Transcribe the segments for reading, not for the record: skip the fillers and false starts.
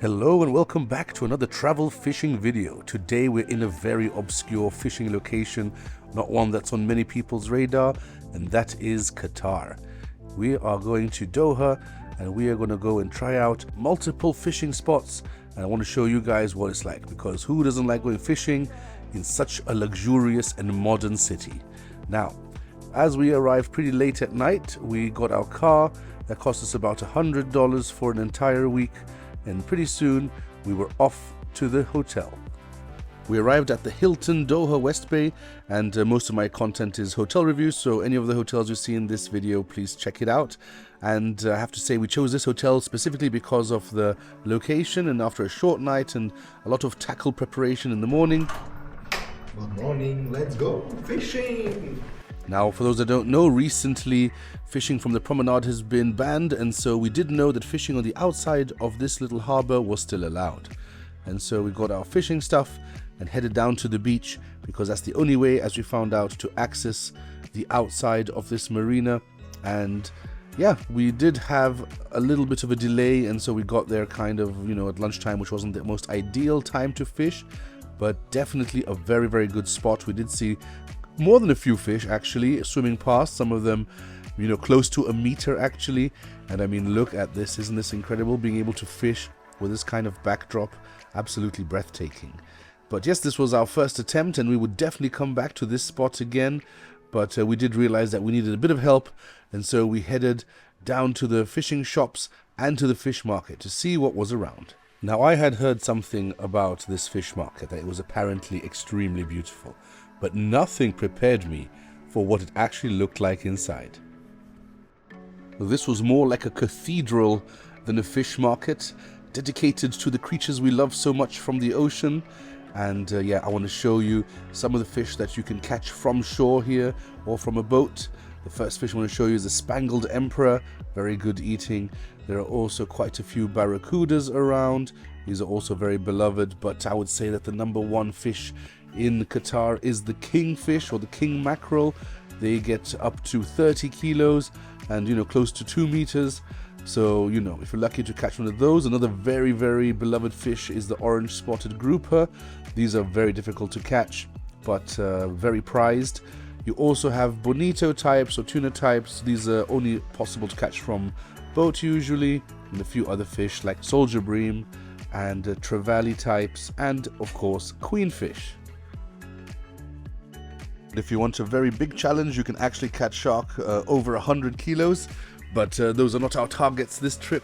Hello and welcome back to another travel fishing video. Today we're in a very obscure fishing location, not one that's on many people's radar, and that is Qatar. We are going to Doha and we are going to go and try out multiple fishing spots, and I want to show you guys what it's like, because who doesn't like going fishing in such a luxurious and modern city? Now, as we arrived pretty late at night, we got our car that cost us about $100 for an entire week, and pretty soon we were off to the hotel. We arrived at the Hilton Doha West Bay, and most of my content is hotel reviews, so any of the hotels you see in this video, please check it out. And I have to say, we chose this hotel specifically because of the location, and after a short night and a lot of tackle preparation in the morning. Good morning, let's go fishing! Now, for those that don't know, recently fishing from the promenade has been banned, and so we did know that fishing on the outside of this little harbor was still allowed. And so we got our fishing stuff and headed down to the beach, because that's the only way, as we found out, to access the outside of this marina. And yeah, we did have a little bit of a delay, and so we got there kind of, at lunchtime, which wasn't the most ideal time to fish, but definitely a very, very good spot. We did see more than a few fish actually swimming past, some of them close to a meter actually. And I mean, look at this, isn't this incredible, being able to fish with this kind of backdrop? Absolutely breathtaking. But yes, this was our first attempt, and we would definitely come back to this spot again, but we did realize that we needed a bit of help, and so we headed down to the fishing shops and to the fish market to see what was around. Now, I had heard something about this fish market, that it was apparently extremely beautiful, but nothing prepared me for what it actually looked like inside. This was more like a cathedral than a fish market, dedicated to the creatures we love so much from the ocean. And yeah, I want to show you some of the fish that you can catch from shore here or from a boat. The first fish I want to show you is the Spangled Emperor, very good eating. There are also quite a few barracudas around. These are also very beloved, but I would say that the number one fish in Qatar is the kingfish, or the king mackerel. They get up to 30 kilos and close to 2 meters. So if you're lucky to catch one of those. Another very, very beloved fish is the orange spotted grouper. These are very difficult to catch, but very prized. You also have bonito types or tuna types. These are only possible to catch from boat usually, and a few other fish like soldier bream and trevally types, and of course queenfish. If you want a very big challenge, you can actually catch shark over 100 kilos, but those are not our targets this trip.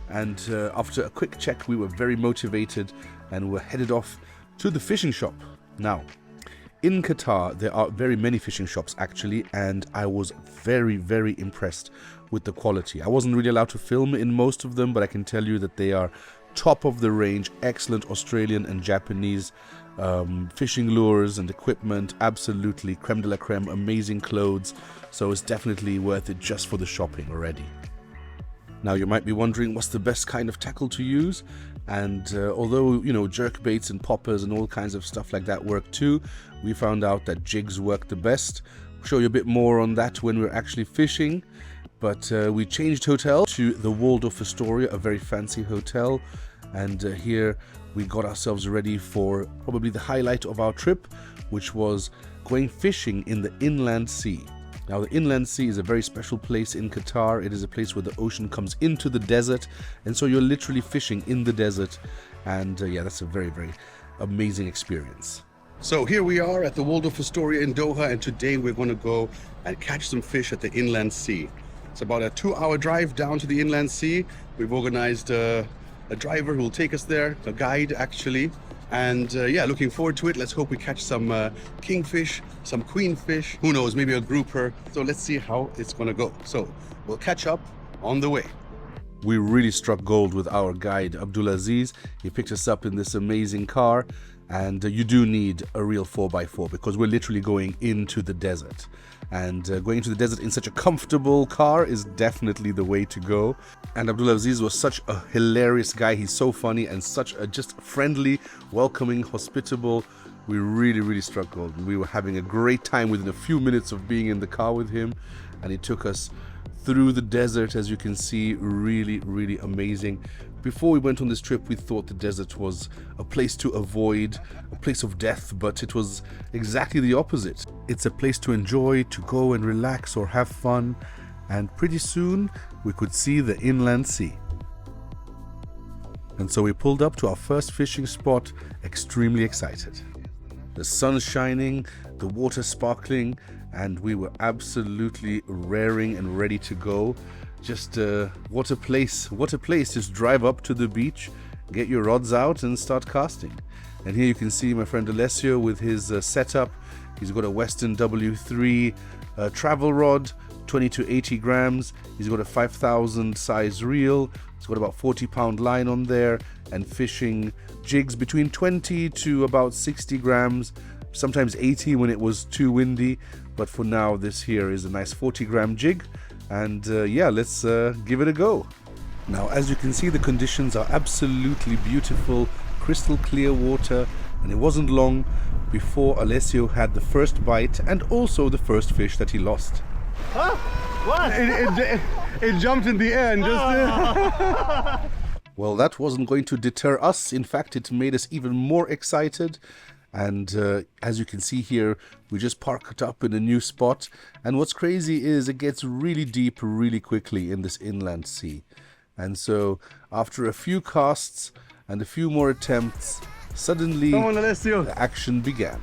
And after a quick check, we were very motivated and were headed off to the fishing shop. Now, in Qatar, there are very many fishing shops actually, and I was very, very impressed with the quality. I wasn't really allowed to film in most of them, but I can tell you that they are top of the range, excellent Australian and Japanese fishing lures and equipment, absolutely creme de la creme, amazing clothes. So it's definitely worth it just for the shopping already. Now, you might be wondering what's the best kind of tackle to use, and although jerk baits and poppers and all kinds of stuff like that work too, we found out that jigs work the best. I'll show you a bit more on that when we're actually fishing. But we changed hotel to the Waldorf Astoria, a very fancy hotel, and here we got ourselves ready for probably the highlight of our trip, which was going fishing in the inland sea. Now, the inland sea is a very special place in Qatar. It is a place where the ocean comes into the desert, and so you're literally fishing in the desert. And yeah, that's a very, very amazing experience. So here we are at the Waldorf Astoria in Doha, and today we're going to go and catch some fish at the inland sea. It's about a 2-hour drive down to the inland sea. We've organized a driver who will take us there, a guide actually. And yeah, looking forward to it. Let's hope we catch some kingfish, some queenfish, who knows, maybe a grouper. So let's see how it's gonna go. So we'll catch up on the way. We really struck gold with our guide, Abdul Aziz. He picked us up in this amazing car, and you do need a real 4x4 because we're literally going into the desert. And going into the desert in such a comfortable car is definitely the way to go. And Abdul Aziz was such a hilarious guy. He's so funny and such a just friendly, welcoming, hospitable. We really, really struck gold. We were having a great time within a few minutes of being in the car with him, and he took us through the desert, as you can see. Really, really amazing. Before we went on this trip, we thought the desert was a place to avoid, a place of death, but it was exactly the opposite. It's a place to enjoy, to go and relax or have fun, and pretty soon we could see the inland sea. And so we pulled up to our first fishing spot, extremely excited. The sun's shining, the water sparkling, and we were absolutely raring and ready to go. Just what a place, just drive up to the beach, get your rods out and start casting. And here you can see my friend Alessio with his setup. He's got a Western W3 travel rod, 20 to 80 grams. He's got a 5,000 size reel. He's got about 40-pound line on there, and fishing jigs between 20 to about 60 grams, sometimes 80 when it was too windy. But for now, this here is a nice 40-gram jig. And yeah, let's give it a go. Now, as you can see, the conditions are absolutely beautiful, crystal clear water, and it wasn't long before Alessio had the first bite and also the first fish that he lost. Huh? What? It jumped in the air and just... Well, that wasn't going to deter us. In fact, it made us even more excited. And as you can see here, we just parked up in a new spot. And what's crazy is it gets really deep really quickly in this inland sea. And so after a few casts and a few more attempts, suddenly the action began.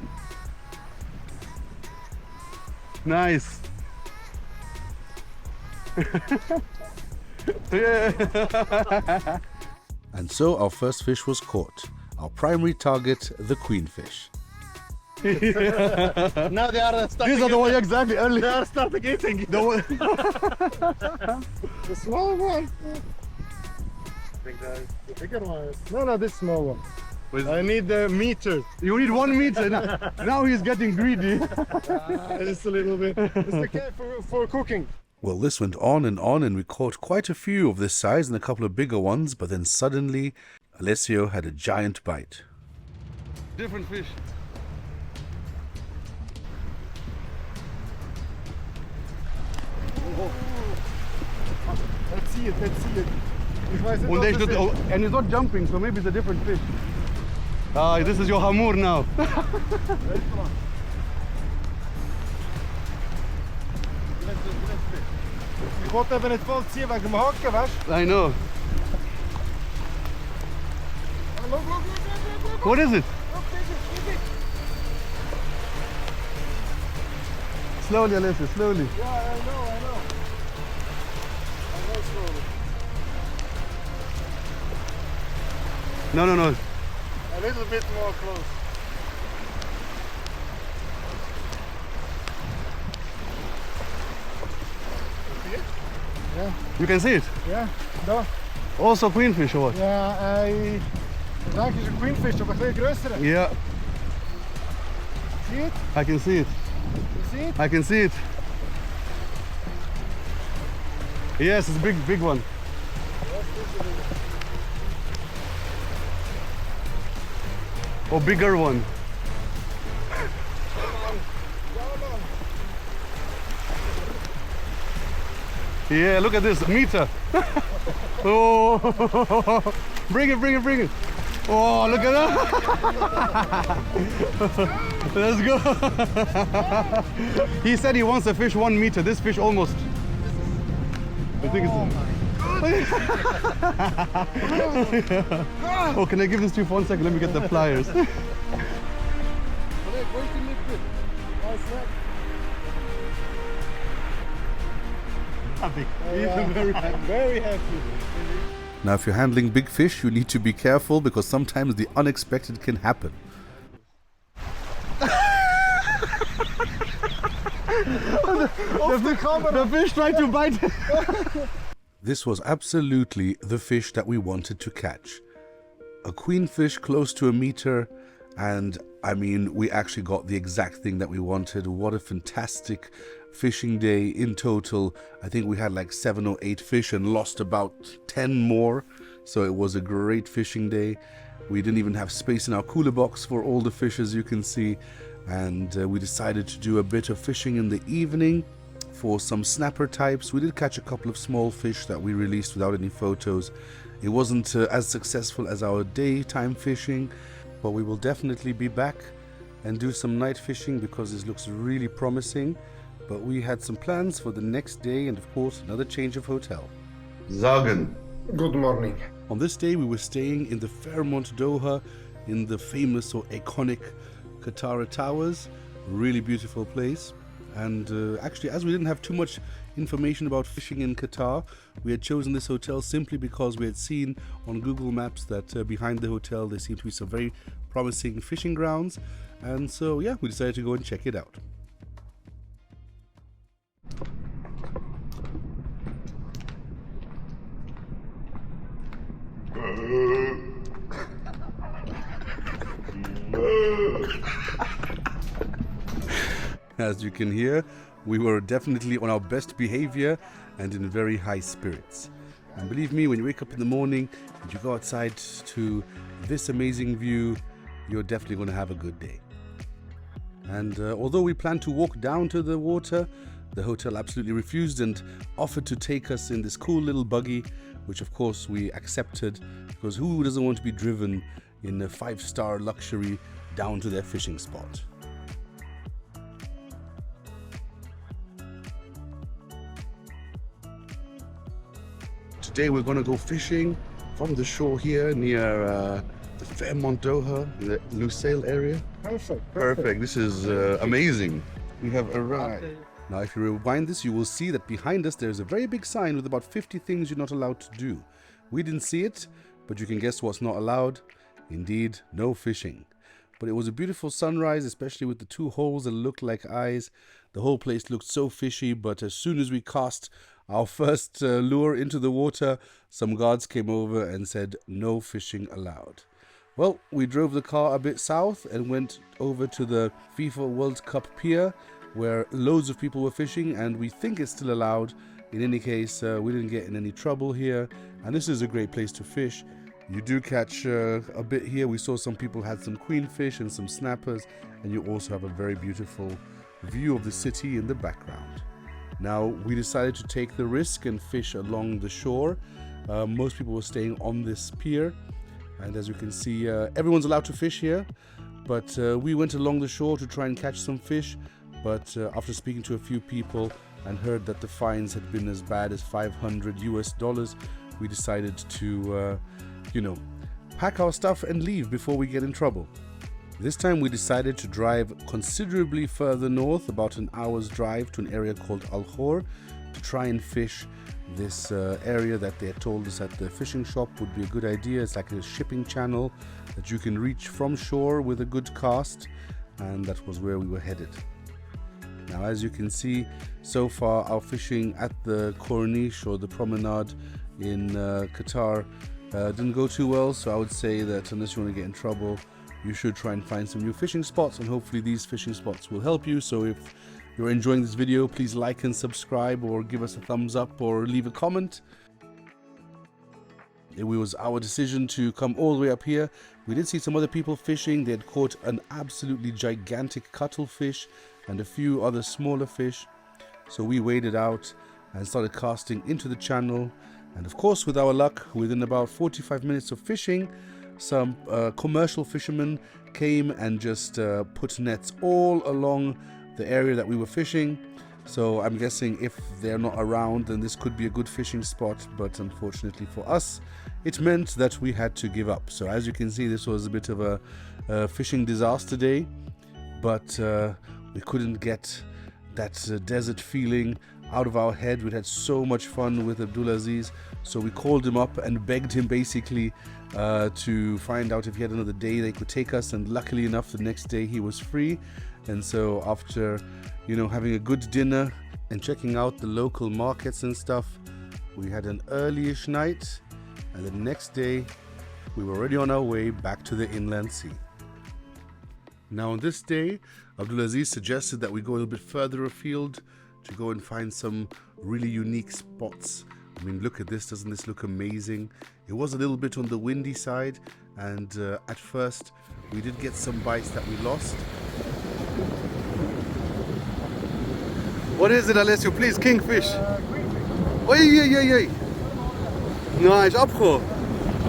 Nice. Yeah. And so our first fish was caught. Our primary target, the queenfish. Now they are starting. These are the ones exactly early. They are starting eating. The small one. The bigger one. No, this small one. I need the meter. You need 1 meter. Now he's getting greedy. Just a little bit. It's okay for cooking. Well, this went on, and we caught quite a few of this size and a couple of bigger ones, but then suddenly Alessio had a giant bite. Different fish. Let's see it. And he's not jumping, so maybe it's a different fish. This is your Hamour now. I know. What is it? Slowly, Alessio, slowly. Yeah, I know. Slowly. No. A little bit more close. See it? Yeah. You can see it? Yeah, no. Also queenfish or what? Yeah, that is a queenfish, but a größere. Yeah. See it? I can see it. You see it? I can see it. Yes, it's a big one. Or bigger one. Yeah, look at this meter. Oh, bring it. Oh, look at that. Let's go. He said he wants a fish 1 meter. This fish almost. I think it's. Oh, can I give this to you for 1 second? Let me get the pliers. I'm very happy. Now, if you're handling big fish, you need to be careful because sometimes the unexpected can happen. The fish tried to bite. This was absolutely the fish that we wanted to catch. A queenfish close to 1 meter, and I mean, we actually got the exact thing that we wanted. What a fantastic fishing day in total. I think we had like 7 or 8 fish and lost about 10 more. So it was a great fishing day. We didn't even have space in our cooler box for all the fish, as you can see. And we decided to do a bit of fishing in the evening for some snapper types. We did catch a couple of small fish that we released without any photos. It wasn't as successful as our daytime fishing, but we will definitely be back and do some night fishing because this looks really promising. But we had some plans for the next day and of course another change of hotel. Zagen. Good morning. On this day we were staying in the Fairmont Doha in the famous or iconic Katara Towers. Really beautiful place. And actually, as we didn't have too much information about fishing in Qatar, we had chosen this hotel simply because we had seen on Google Maps that behind the hotel there seemed to be some very promising fishing grounds. And so yeah, we decided to go and check it out. As you can hear, we were definitely on our best behavior and in very high spirits. And believe me, when you wake up in the morning and you go outside to this amazing view, you're definitely going to have a good day. And although we planned to walk down to the water, the hotel absolutely refused and offered to take us in this cool little buggy, which of course we accepted, because who doesn't want to be driven in a 5-star luxury down to their fishing spot? Today we're going to go fishing from the shore here near the Fairmont Doha, the Lusail area. Perfect. This is amazing. We have arrived. Now if you rewind this, you will see that behind us there's a very big sign with about 50 things you're not allowed to do. We didn't see it, but you can guess what's not allowed. Indeed, no fishing. But it was a beautiful sunrise, especially with the 2 holes that looked like eyes. The whole place looked so fishy, but as soon as we cast our first lure into the water, some guards came over and said no fishing allowed. Well, we drove the car a bit south and went over to the FIFA World Cup pier where loads of people were fishing, and we think it's still allowed. In any case, we didn't get in any trouble here, and this is a great place to fish. You do catch a bit here. We saw some people had some queenfish and some snappers, and you also have a very beautiful view of the city in the background. Now, we decided to take the risk and fish along the shore. Most people were staying on this pier, and as you can see, everyone's allowed to fish here, but we went along the shore to try and catch some fish. But after speaking to a few people and heard that the fines had been as bad as $500 US, we decided to, pack our stuff and leave before we get in trouble. This time we decided to drive considerably further north, about an hour's drive, to an area called Khor, to try and fish this area that they had told us at the fishing shop would be a good idea. It's like a shipping channel that you can reach from shore with a good cast, and that was where we were headed. Now, as you can see, so far our fishing at the Corniche or the promenade in Qatar didn't go too well, so I would say that unless you want to get in trouble, you should try and find some new fishing spots, and hopefully these fishing spots will help you. So if you're enjoying this video, please like and subscribe, or give us a thumbs up, or leave a comment. It was our decision to come all the way up here. We did see some other people fishing. They had caught an absolutely gigantic cuttlefish and a few other smaller fish. So we waded out and started casting into the channel. And of course, with our luck, within about 45 minutes of fishing, some commercial fishermen came and just put nets all along the area that we were fishing. So I'm guessing if they're not around, then this could be a good fishing spot, but unfortunately for us, it meant that we had to give up. So as you can see, this was a bit of a fishing disaster day, but we couldn't get that desert feeling out of our head. We'd had so much fun with Abdul Aziz, so we called him up and begged him basically to find out if he had another day they could take us, and luckily enough the next day he was free. And so after having a good dinner and checking out the local markets and stuff, we had an early-ish night, and the next day we were already on our way back to the inland sea. Now on this day, Abdul Aziz suggested that we go a little bit further afield to go and find some really unique spots. I mean, look at this, doesn't this look amazing? It was a little bit on the windy side, and at first we did get some bites that we lost. What is it, Alessio? Please, kingfish. Oi. Nice, abgo.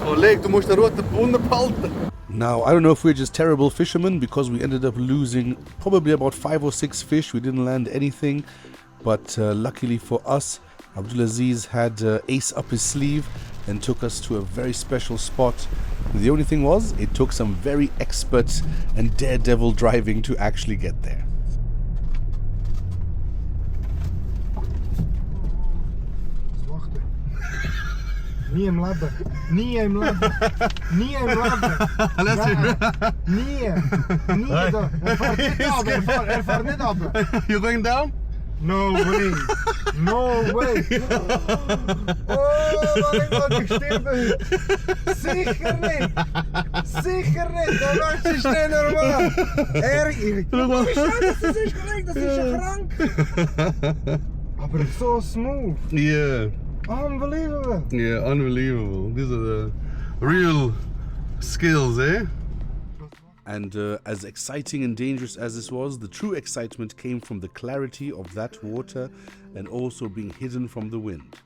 Kollege, du musst den roten Brunnen behalten. Now, I don't know if we're just terrible fishermen because we ended up losing probably about 5 or 6 fish. We didn't land anything, but luckily for us, Abdul Aziz had ace up his sleeve and took us to a very special spot. The only thing was, it took some very expert and daredevil driving to actually get there. Nie im Leben. Nie im Leben. Nie im Leben. Nie. Nie. Er fährt nicht ab. You going down? No way. No way. Oh mein Gott, ich sterbe. Sicher nicht. Sicher nicht. Der Mensch ist nicht normal. Das ist korrekt, das ist ja krank. Aber so smooth. Yeah. Unbelievable. Yeah, unbelievable. These are the real skills, eh? And as exciting and dangerous as this was, the true excitement came from the clarity of that water and also being hidden from the wind.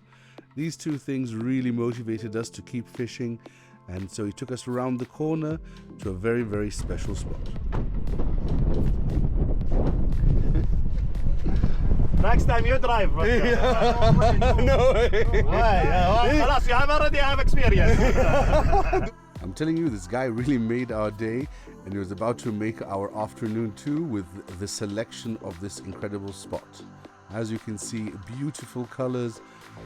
These two things really motivated us to keep fishing, and so he took us around the corner to a very, very special spot. Next time you drive. But, No way. Alas, you have already have experience. I'm telling you, this guy really made our day, and he was about to make our afternoon too with the selection of this incredible spot. As you can see, beautiful colors,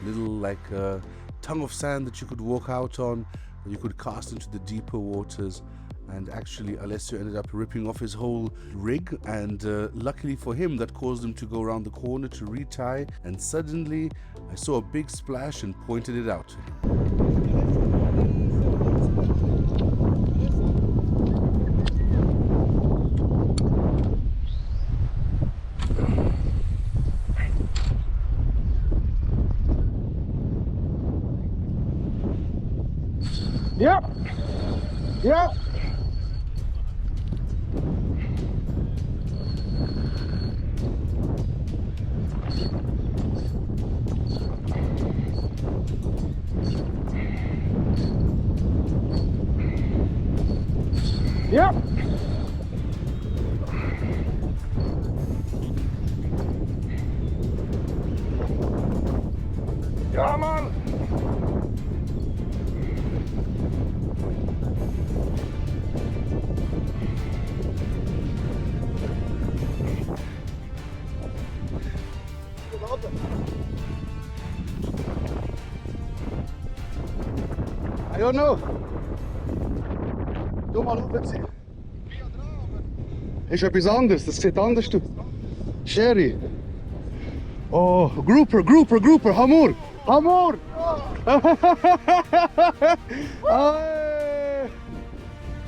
little like a tongue of sand that you could walk out on, that you could cast into the deeper waters. And actually, Alessio ended up ripping off his whole rig, and luckily for him, that caused him to go around the corner to retie, and suddenly I saw a big splash and pointed it out to him. Yep. Yep. Yep. Ja, Mann. I don't know. Doe mal auf jetzt. Ist etwas anderes, das sieht anders aus. Sherry. Oh, Grouper, Hamour. Hamour!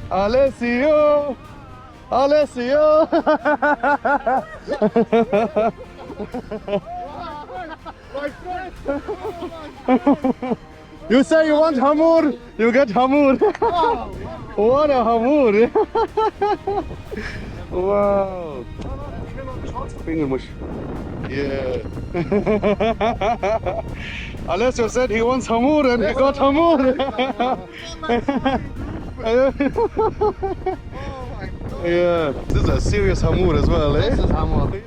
Alessio! Alessio! You say you want Hamour, you get Hamour. What a Hamour! Wow! Fingermush. Yeah. Alessio said he wants Hamour and he got Hamour. Yeah. This is a serious Hamour as well, eh? This is Hamour.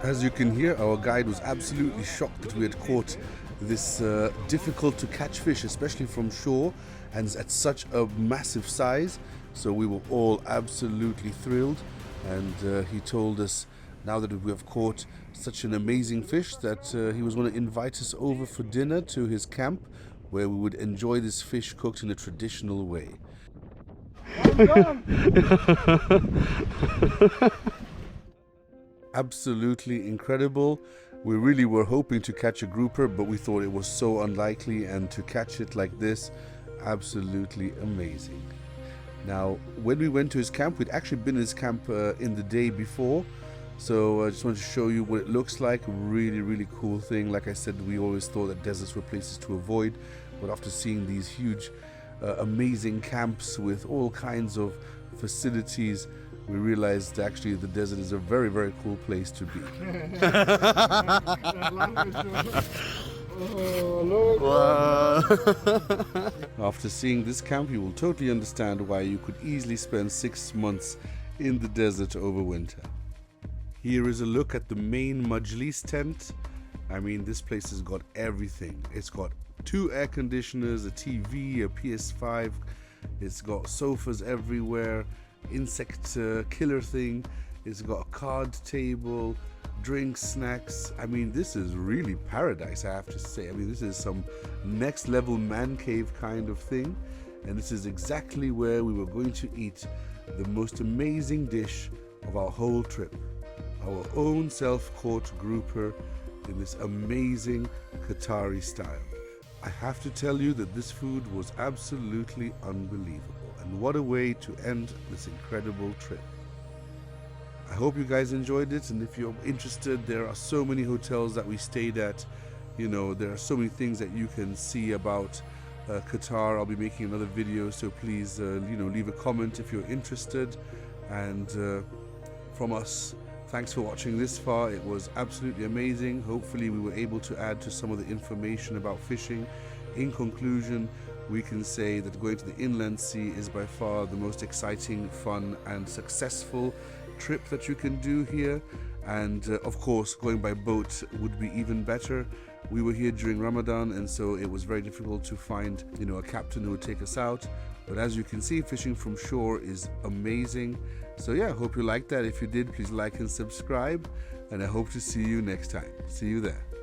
As you can hear, our guide was absolutely shocked that we had caught this difficult to catch fish, especially from shore and at such a massive size. So we were all absolutely thrilled, and he told us now that we have caught such an amazing fish that he was going to invite us over for dinner to his camp, where we would enjoy this fish cooked in a traditional way. Absolutely incredible. We really were hoping to catch a grouper, but we thought it was so unlikely, and to catch it like this, absolutely amazing. Now, when we went to his camp, we'd actually been in his camp in the day before, so I just wanted to show you what it looks like. Really, really cool thing. Like I said, we always thought that deserts were places to avoid, but after seeing these huge, amazing camps with all kinds of facilities, we realized actually the desert is a very, very cool place to be. Wow. After seeing this camp, you will totally understand why you could easily spend 6 months in the desert over winter. Here is a look at the main Majlis tent. I mean, this place has got everything. It's got 2 air conditioners, a TV, a PS5. It's got sofas everywhere, insect killer thing. It's got a card table, drinks, snacks. I mean, this is really paradise, I have to say. I mean, this is some next level man cave kind of thing. And this is exactly where we were going to eat the most amazing dish of our whole trip. Our own self-caught grouper in this amazing Qatari style. I have to tell you that this food was absolutely unbelievable, and what a way to end this incredible trip. I hope you guys enjoyed it, and if you're interested, there are so many hotels that we stayed at. You know, there are so many things that you can see about Qatar. I'll be making another video, so please leave a comment if you're interested. And from us, thanks for watching this far. It was absolutely amazing. Hopefully we were able to add to some of the information about fishing. In conclusion, we can say that going to the inland sea is by far the most exciting, fun and successful trip that you can do here. And of course, going by boat would be even better. We were here during Ramadan, and so it was very difficult to find a captain who would take us out. But as you can see, fishing from shore is amazing. So yeah, hope you liked that. If you did, please like and subscribe, and I hope to see you next time. See you there.